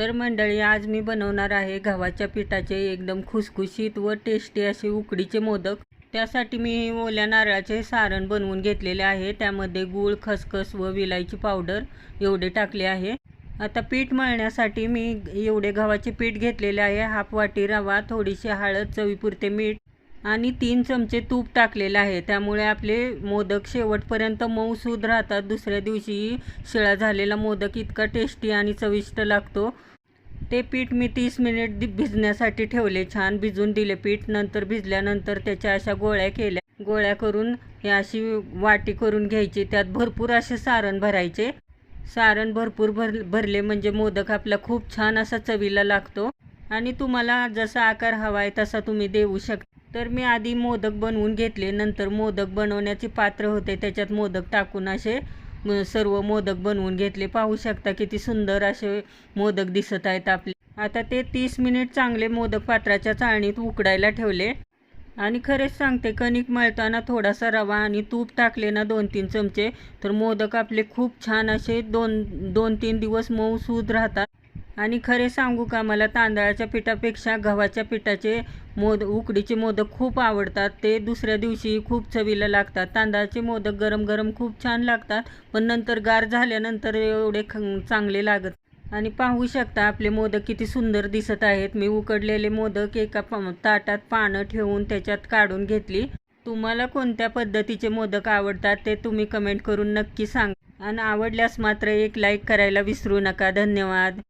तर मंडळी, आज मी बनवणार आहे गव्हाच्या पिठाचे एकदम खुसखुशीत व टेस्टी असे उकडीचे मोदक। त्यासाठी मी ओल्या नारळाचे सारण बनवून घेतलेले आहे। त्यामध्ये गूळ, खसखस व विलायची पावडर एवढे टाकले आहे। आता पीठ मळण्यासाठी मी एवढे गव्हाचे पीठ घेतलेले आहे। हाफ वाटी रवा, थोडीशी हळद, चवीपुरते मीठ आणि 3 चमचे तूप टाकलेले आहे। त्यामुळे आपले मोदक शेवटपर्यंत मऊसूद राहतात। दुसऱ्या दिवशी शिळा झालेला मोदक इतका टेस्टी आणि चविष्ट लागतो। ते पीठ मी 30 मिनिट भिजण्यासाठी ठेवले। छान भिजून दिले पीठ। नंतर भिजल्यानंतर त्याच्या अशा गोळ्या केल्या। गोळ्या करून हे अशी वाटी करून घ्यायची। त्यात भरपूर असे सारण भरायचे। सारण भरपूर भरले म्हणजे मोदक आपला खूप छान असा चवीला लागतो। आणि तुम्हाला जसा आकार हवा आहे तसा तुम्ही देऊ शकता। तर मी आधी मोदक बनवून घेतले। नंतर मोदक बनवण्याचे पात्र होते, त्याच्यात मोदक टाकून असे सर्व मोदक बनवून घेतले। पाहू शकता किती सुंदर असे मोदक दिसत आहेत आपले। आता ते 30 मिनिट चांगले मोदक पात्राच्या चाळणीत उकडायला ठेवले। आणि खरेच सांगते, कणिक मळताना थोडासा रवा आणि तूप टाकले ना 2-3 चमचे, तर मोदक आपले खूप छान असे 2-3 दिवस मऊसूद राहतात। आणि खरे सांगू का, मला तांदळाच्या पिठापेक्षा गव्हाच्या पिठाचे उकडीचे मोदक खूप आवडतात। ते दुसऱ्या दिवशी खूप चवीला लागतात। तांदळाचे मोदक गरम गरम खूप छान लागतात, पण नंतर गार झाल्यानंतर एवढे चांगले लागत। आणि पाहू शकता आपले मोदक किती सुंदर दिसत आहेत। मी उकडलेले मोदक एका ताटात पानं ठेवून त्याच्यात काढून घेतली। तुम्हाला कोणत्या पद्धतीचे मोदक आवडतात ते तुम्ही कमेंट करून नक्की सांगा। आणि आवडल्यास मात्र एक लाईक करायला विसरू नका। धन्यवाद।